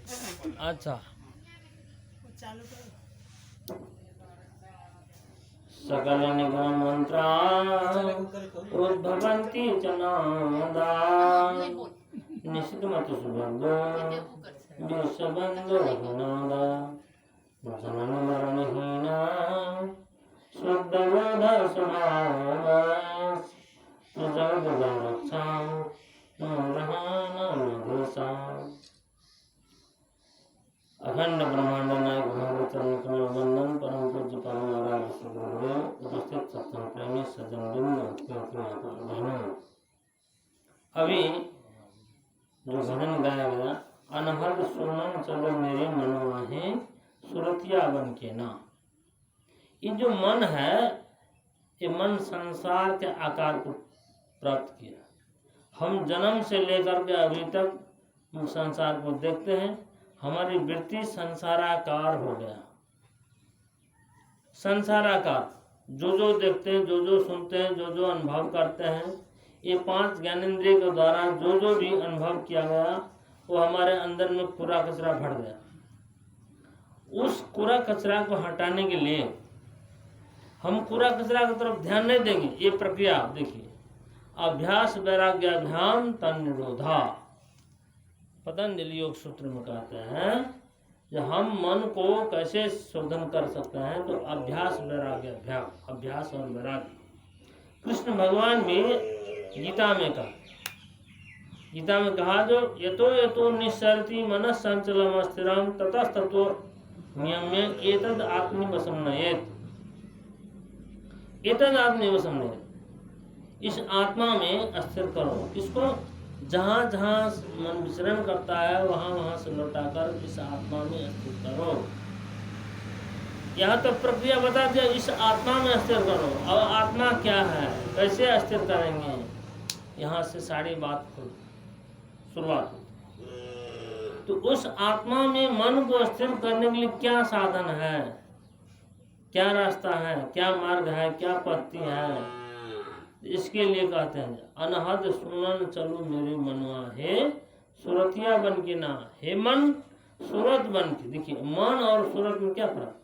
अच्छा। चालू करो। सकल निगम मंत्रा उद्भवन्ति च नादा निशितमत सुबंधो विश्वबंधो नादा जनन मरणहीना शुद्धबोध स्वभाव जगद रक्षा नमः अखंड ब्रह्मांड नायक भगवत चरण कमल वंदन परम पूज्य परम आराध्य सद्गुरुदेव उपस्थित सत्संग प्रेमी सज्जन बहनों, अभी जो भजन गाया गया अनहद सुनन चलो मेरे मनवाहे सुरतिया बन के ना, ये जो मन है ये मन संसार के आकार को प्राप्त किया। हम जन्म से लेकर के अभी तक संसार को देखते हैं, हमारी वृत्ति संसाराकार हो गया। संसाराकार जो जो देखते हैं, जो जो सुनते हैं, जो जो अनुभव करते हैं, ये 5 ज्ञानेंद्रिय के द्वारा जो जो भी अनुभव किया गया वो हमारे अंदर में कूड़ा कचरा भर गया। उस कूड़ा कचरा को हटाने के लिए हम कूड़ा कचरा की तरफ ध्यान नहीं देंगे। ये प्रक्रिया देखिए, अभ्यास वैराग्याभ्याम तन निरोधा, पतंजलि योग सूत्र में कहते हैं कि हम मन को कैसे शोधन कर सकते हैं, तो अभ्यास वैराग्याभ्याम, अभ्यास और वैराग्य। कृष्ण भगवान भी गीता में कहा जो यतो यतो निस्सरति मनः संचलम स्थिरम ततस्ततो नियम्य एतद् आत्मनिवशं नयेत्, एतद् आत्मनिवशं नयेत्, इस आत्मा में स्थिर करो। इसको जहाँ जहाँ मन विचरण करता है वहाँ वहाँ से लौटाकर इस आत्मा में स्थिर करो। यहाँ तो प्रक्रिया बता दिया, इस आत्मा में स्थिर करो। अब आत्मा क्या है, कैसे स्थिर करेंगे, यहाँ से सारी बात शुरुआत हो। तो उस आत्मा में मन को स्थिर करने के लिए क्या साधन है, क्या रास्ता है, क्या मार्ग है, क्या पद्धति है, इसके लिए कहते हैं अनहद सुनन चलो मेरे मनवा हे सुरतिया बन के ना। हे मन सूरत बन के, देखिए मन और सूरत में क्या फर्क।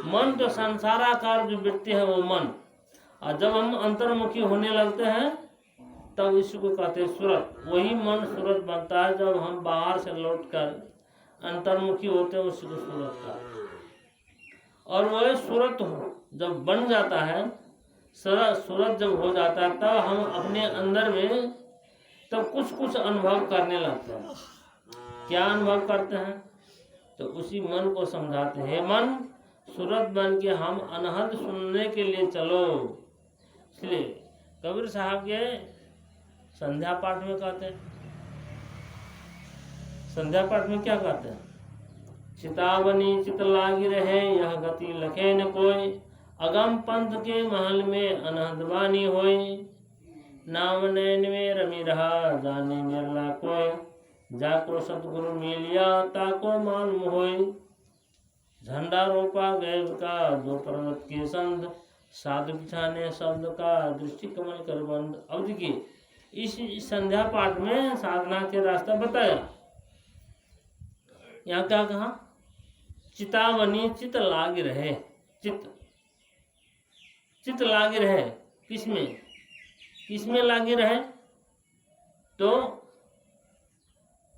मन तो संसाराकार जो वृत्ति है वो मन, और जब हम अंतर्मुखी होने लगते हैं तब इसको कहते हैं सूरत। वही मन सूरत बनता है जब हम बाहर से लौटकर अंतर्मुखी होते हैं, उसको सूरत का। और वह सूरत जब बन जाता है, सूरत जब हो जाता है, तब हम अपने अंदर में तब कुछ कुछ अनुभव करने लगते हैं। क्या अनुभव करते हैं, तो उसी मन को समझाते हैं। मन सूरत बन के हम अनहद सुनने के लिए चलो। इसलिए कबीर साहब के संध्या पाठ में कहते हैं, संध्या पाठ में क्या कहते हैं, चितावनी चित लागी रहे यह गति लखे न कोई, अगम पंथ के महल में अनहद वाणी होई, नाम नैन में रमी रहा जाने निर्ला कोई, जाको सतगुरु मिलिया ताको मालूम होई, झंडा रोपा गैब का जो पर्वत के संध, साधु बिछाने शब्द का दृष्टि कमल कर बंद। अब देखिए इस संध्या पाठ में साधना के रास्ता बताया। यहाँ क्या कहा, चितावनी चित लाग रहे, चित लागे रहे, किसमें लागे रहे, तो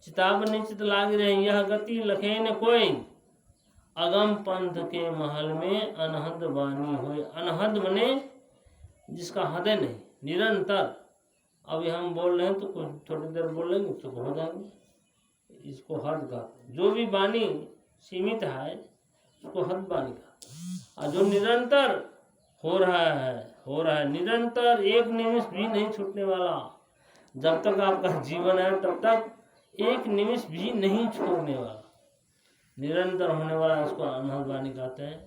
चितावनी चित लागे रहे यह गति लखे न कोई, अगम पंथ के महल में अनहद वाणी होए। अनहद बने जिसका हद नहीं, निरंतर। अभी हम बोल रहे हैं तो कुछ थोड़ी देर बोलेंगे चुप हो जाएंगे, इसको हद का। जो भी वाणी सीमित है उसको हद वाणी का, और जो निरंतर हो रहा है निरंतर, एक निमिष भी नहीं छूटने वाला। जब तक आपका जीवन है तब तक एक निमिष भी नहीं छोड़ने वाला, निरंतर होने वाला, इसको अनहद वाणी कहते हैं।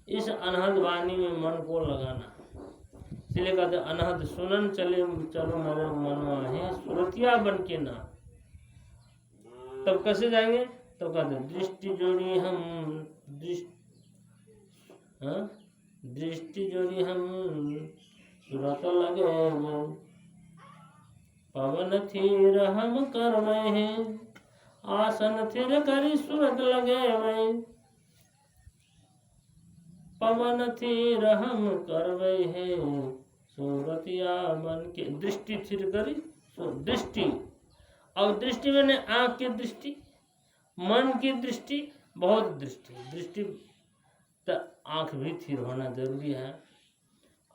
इस अनहद वाणी में मन को लगाना, इसलिए कहते हैं अनहद सुनन चलो मेरे मनवा है सुरतिया बन के ना। तब कैसे जाएंगे, तो कहते हैं दृष्टि जोड़ी हम दृष्टि जोड़ी हम सूरत लगे पवन थी हम कर रहे हैं, आसन थिर करी सूरत लगे वही, पवन थिर हम करवे है सूरतिया मन के। दृष्टि थिर करी, दृष्टि, अब दृष्टि मैंने आंख की दृष्टि, मन की दृष्टि, बहुत दृष्टि, दृष्टि तो आंख भी थिर होना जरूरी है,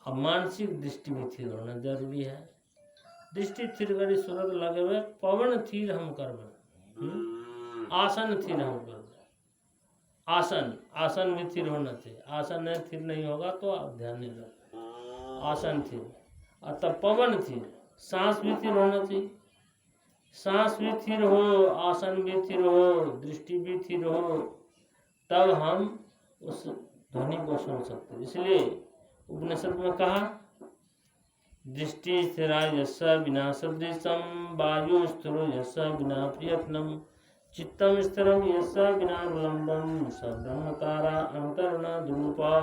अब मानसिक दृष्टि भी थिर होना जरूरी है। दृष्टि थिर करी सूरत लगे हुए, पवन थिर हम करवे, आसन थिर हम करवे। आसन, आसन भी थिर होना चाहिए, आसन नहीं थिर नहीं होगा तो आप ध्यान नहीं रखें। आसन थिर, और तब पवन थिर, सांस भी थिर होना चाहिए, सांस भी स्थिर हो, आसन भी स्थिर हो, दृष्टि भी स्थिर हो, तब हम उस ध्वनि को सुन सकते हैं। इसलिए उपनिषद में कहा दृष्टि स्थिरा यस्य विना सदृशम, वायु स्थिरो यस्य विना प्रयत्नम, चित्तम स्थिरम यस्य विना विलंबम, स ब्रह्मकारा अंतर्न द्रूपा।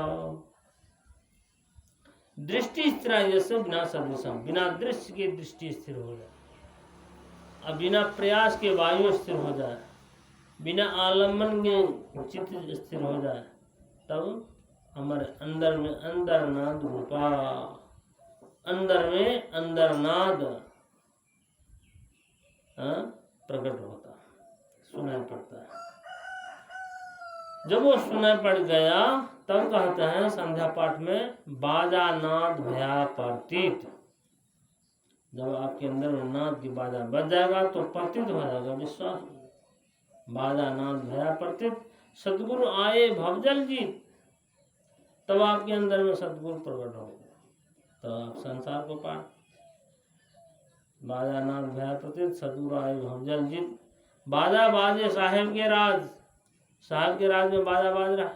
दृष्टि स्थिरा यस्य विना सदृशम, बिना दृश्य के दृष्टि स्थिर हो जाए, अब बिना प्रयास के वायु स्थिर हो जाए, बिना आलम्बन के चित्त स्थिर हो जाए, तब हमारे अंदर में अंदर नाद रूपा, अंदर में अंदर नाद प्रकट होता, सुनाई पड़ता है। जब वो सुनाई पड़ गया तब कहते हैं संध्या पाठ में बाजा नाद भया प्रतीत। जब आपके अंदर में नाद की बाजा बज जाएगा तो प्रतीत हो जाएगा, विश्वास, बाजा नाद भया प्रतीत, सदगुरु आए भवजल जीत, तब आपके अंदर में सदगुरु प्रकट होगा, तो आप संसार को पार। बाजा नाद भया प्रतीत, सदगुरु आए भवजल जीत। बाजा बाजे साहेब के राज, साहेब के राज में बाजा बाज रहा,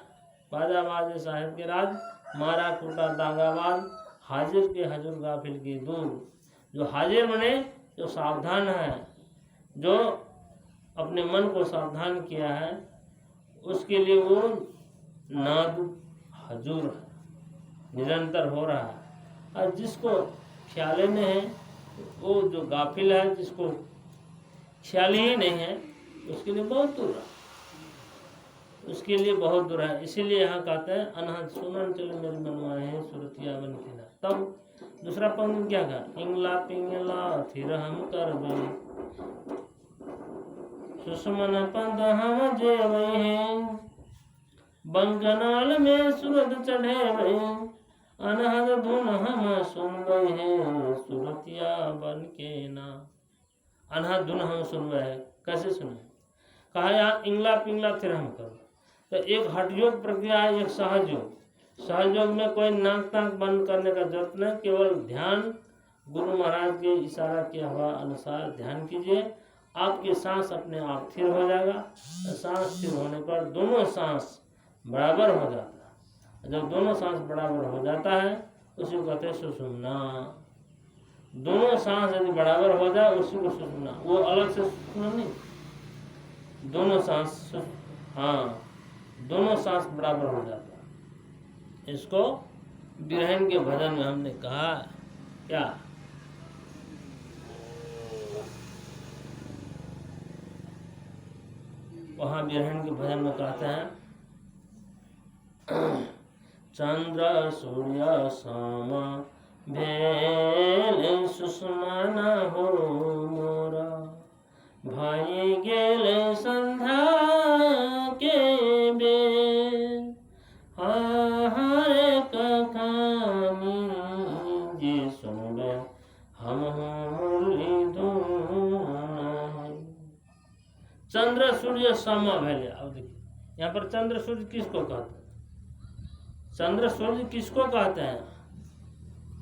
बाजा बाजे साहेब के राज, मारा कूटा दागाबाज, हाजिर के हजूर गाफिल के दूर। जो हाजिर बने, जो सावधान है, जो अपने मन को सावधान किया है, उसके लिए वो नाद हजूर निरंतर हो रहा है। और जिसको ख्याल नहीं है, वो जो गाफिल है, जिसको ख्याल ही नहीं है, उसके लिए बहुत दूर है, उसके लिए बहुत दूर है। इसीलिए यहाँ कहते हैं अनहद सुनन चले मेरे मनवाए हैं सुरतिया बन के ना। तब दूसरा पंक्ति क्या कहा, इंगला पिंगला थिर हम करबे, सुषमन पद हम जेवे हैं, बंगनाल में सूरत चढ़े वे, अनहद धुन हम सुनबे हैं सुरतिया बन के ना। अनहद धुन हम सुनबे हैं, कैसे सुने, कहा यहाँ इंगला पिंगला थिर हम करो, तो एक हठयोग प्रक्रिया है, एक सहज योग। सहज योग में कोई नाक ताक बंद करने का जरूरत नहीं, केवल ध्यान गुरु महाराज के इशारा के हवा अनुसार ध्यान कीजिए, आपकी सांस अपने आप स्थिर हो जाएगा। सांस स्थिर होने पर दोनों सांस बराबर हो जाता है। जब दोनों सांस बराबर हो जाता है उसी को कहते हैं सुषुम्ना। दोनों सांस यदि बराबर हो जाए उसी को सुषुम्ना, वो अलग से सुषुम्ना नहीं, दोनों सांस, हाँ दोनों सांस बराबर हो जाता है। इसको बिरहन के भजन में हमने कहा क्या, वहाँ बिरहन के भजन में कहते हैं चंद्र सूर्य सामा भेल सुषमा न हो मोरा, भाई गेले संध्या के बेर, हरे कहानी जी सुनबे हम मुरली धुन। चंद्र सूर्य समा भेले। अब देखिए यहाँ पर चंद्र सूर्य किसको कहते हैं, चंद्र सूर्य किसको कहते हैं।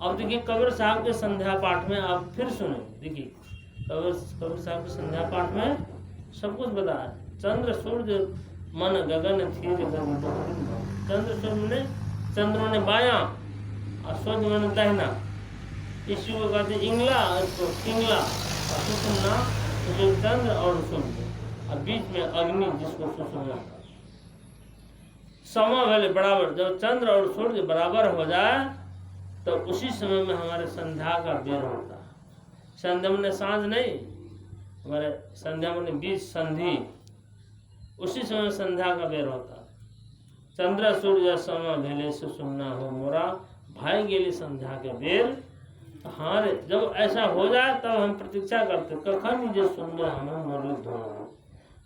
अब देखिए कबीर साहब के संध्या पाठ में आप फिर सुने, देखिए कबीर साहब के संध्या पाठ में सब कुछ बताया। चंद्र सूर्य मन गगन थीर गगन, चंद्र सूर्य ने, चंद्र ने बाया और सूर्य मैंने दहना, इसी को कहते इंगला, इसको पिंगला और सुषुम्ना, तो चंद्र और सूर्य और बीच में अग्नि जिसको सुषुम्ना। समा वाले बराबर, जब चंद्र और सूर्य बराबर हो जाए तो उसी समय में हमारे संध्या का बेर होता है। संध्या में सांझ नहीं, हमारे संध्या में बीज संधि, उसी समय संध्या का बेर होता। चंद्र सूर्य सम भेले सुषुम्ना हो मोरा, भाई गेली संध्या के बेर। हाँ रे, जब ऐसा हो जाए तब हम प्रतीक्षा करते कखन जे सुनबो हम मुरली धुन,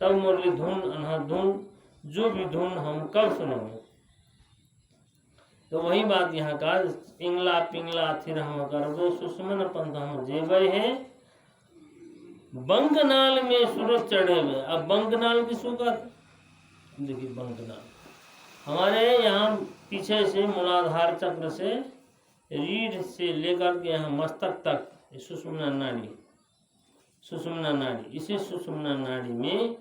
तब मुरली धुन अनहद धुन जो भी धुन हम कब सुनेंगे। तो वही बात यहाँ का, इंगला पिंगला थिर हम करबो सुषमन पंथ हम जेबे है, बंकनाल में सूरज चढ़े हुए। अब बंकनाल की सुगत देखिए, बंकनाल हमारे यहाँ पीछे से मूलाधार चक्र से रीढ़ से लेकर के यहाँ मस्तक तक सुषुम्ना नाड़ी, सुषुम्ना नाड़ी, इसी सुषुम्ना नाड़ी में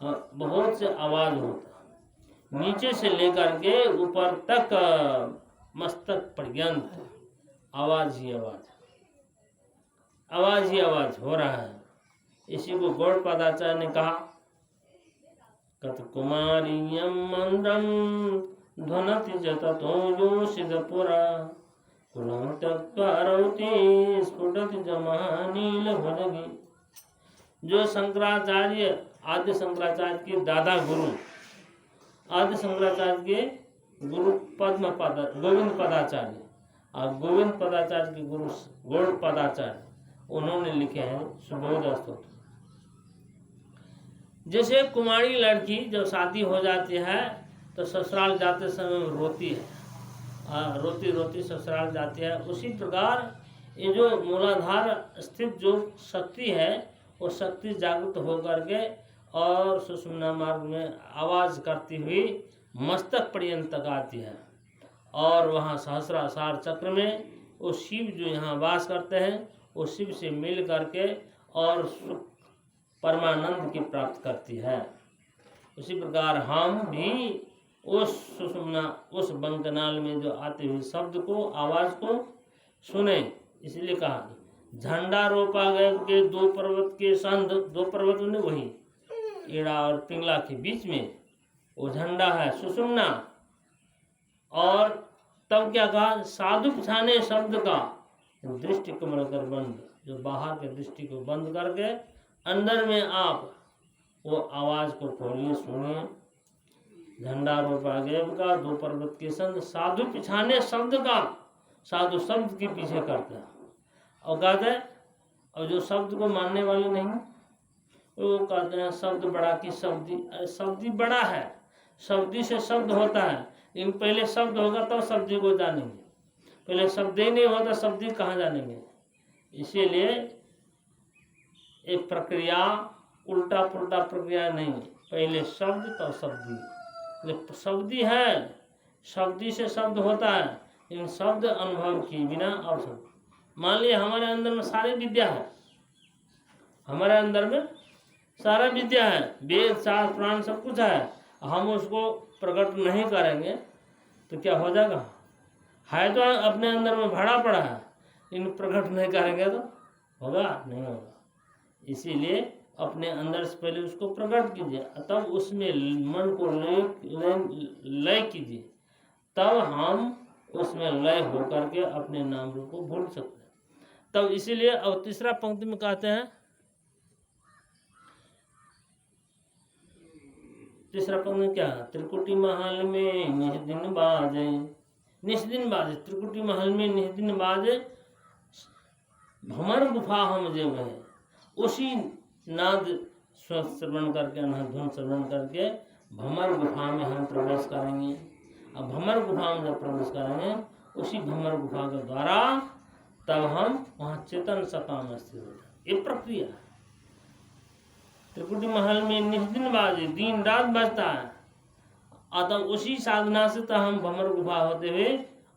बहुत से आवाज होता, नीचे से लेकर के ऊपर तक मस्तक पर्यंत आवाज ही आवाज, आवाज ही आवाज हो रहा है। इसी को गौड़पादाचार्य ने कहा, कत कुमारियम मंद्रम ध्वनति जततो योषिदपुरा, कुलं त्यक्त्वा स्फुटति जमानील भुजगी। जो शंकराचार्य, आद्य शंकराचार्य के दादा गुरु, आद्य शंकराचार्य के गुरु पद्म पद गोविंद पदाचार्य, और गोविंद पदाचार्य के गुरु गौड़ पदाचार्य, उन्होंने लिखे हैं सुबोध स्तोत्र। जैसे कुमारी लड़की जब शादी हो जाती है तो ससुराल जाते समय रोती है, रोती रोती ससुराल जाती है। उसी प्रकार ये जो मूलाधार स्थित जो शक्ति है, वो शक्ति जागृत होकर के और सुषुम्ना मार्ग में आवाज करती हुई मस्तक पर्यंत तक आती है। और वहाँ सहस्रासार चक्र में वो शिव जो यहाँ वास करते हैं, वो शिव से मिल करके और सुख परमानंद की प्राप्त करती है। उसी प्रकार हम भी उस सुषुम्ना, उस बंकनाल में जो आते हुए शब्द को, आवाज को सुने। इसलिए कहा झंडा रोपा गए के दो पर्वत के संध, दो पर्वत ने वही एड़ा और पिंगला के बीच में वो झंडा है सुषुम्ना। और तब क्या कहा, साधु पिछाने शब्द का दृष्टि कमल कर बंद, जो बाहर के दृष्टि को बंद करके अंदर में आप वो आवाज को खोलिए, सुनिए। झंडा रोपा गए का दो पर्वत के संग, साधु पिछाने शब्द का, साधु शब्द के पीछे करते हैं। और कहते हैं, और जो शब्द को मानने वाले नहीं, वो कहते हैं शब्द बड़ा की शब्दी। अरे शब्दी बड़ा है, शब्दी से शब्द होता है, लेकिन पहले शब्द होगा तब शब्दी को जानेंगे, पहले शब्द ही नहीं होता शब्दी कहाँ जानेंगे। इसीलिए एक प्रक्रिया उल्टा पुल्टा प्रक्रिया नहीं, पहले शब्द तब शब्दी। शब्दी है, शब्दी से शब्द होता है, इन शब्द अनुभव किए बिना और शब्द। मान लिया हमारे अंदर में सारी विद्या है, हमारे अंदर में सारा विद्या है, वेद शास्त्र पुराण सब कुछ है, हम उसको प्रकट नहीं करेंगे तो क्या हो जाएगा। है तो अपने अंदर में भरा पड़ा है, इन प्रकट नहीं करेंगे तो होगा नहीं होगा। इसीलिए अपने अंदर से पहले उसको प्रकट कीजिए, तब उसमें मन को लय कीजिए, तब हम उसमें लय होकर के अपने नाम रूप को भूल सकते हैं। तब इसीलिए और तीसरा पंक्ति में कहते हैं, तीसरा पंक्ति में क्या है, त्रिकुटी महल में निस्दिन बाजे, निस्दिन बाजे, त्रिकुटी महल में निस्दिन बाजे, भमर गुफा हम जेब है। उसी नाद श्रवण करके, अनहद श्रवण करके भमर गुफा में हम प्रवेश करेंगे। अब भमर गुफा में जब प्रवेश करेंगे, उसी भमर गुफा के द्वारा तब हम वहाँ चेतन सत्ता में स्थित हो जाए। ये प्रक्रिया है। त्रिकुटी महल में निस्दिन बाजे, दिन रात बजता है, और तब उसी साधना से तो हम भमर गुफा होते हुए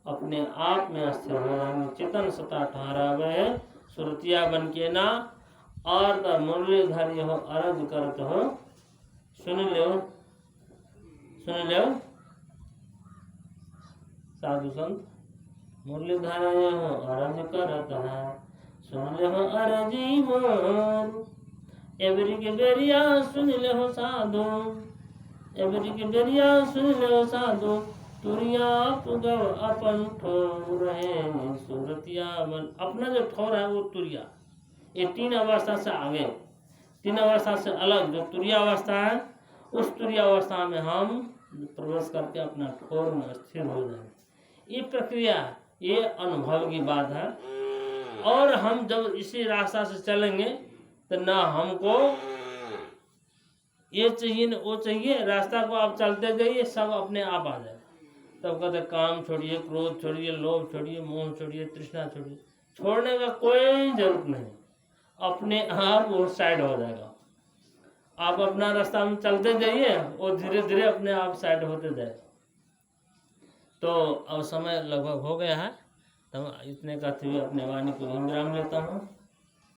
अपने आप में स्थिर हो जाएंगे। चेतन सत्ता ठहरावे सुरतिया बन के ना, और तब मुरलीधर हो अरज करत हो, सुन लो साधु संत, मुरलीधर हो अरज करत है, सुन लो अरजी मोर, एवरी के बेरिया सुन लो साधु, एवरी के बेरिया सुन लो साधु, तुरिया पुगव अपन ठोर है सुरतिया बन। अपना जो ठोर है वो तुरिया, ये तीन अवस्था से आगे, तीन अवस्था से अलग जो तुरीय अवस्था है, उस तुरीय अवस्था में हम प्रवेश करके अपना ठोर में स्थिर हो जाएंगे। ये प्रक्रिया, ये अनुभव की बात है। और हम जब इसी रास्ता से चलेंगे तो ना हमको ये चाहिए न वो चाहिए, रास्ता को आप चलते जाइए, सब अपने आप आ जाए। तब कहते काम छोड़िए, क्रोध छोड़िए, लोभ छोड़िए, मोह छोड़िए, तृष्णा छोड़िए। छोड़ने का कोई जरूरत नहीं, अपने आप वो साइड हो जाएगा। आप अपना रास्ता में चलते जाइए, वो धीरे धीरे अपने आप साइड होते जाए। तो अब समय लगभग हो गया है, तो इतने कहते हुए अपने वाणी को विराम लेता हूँ।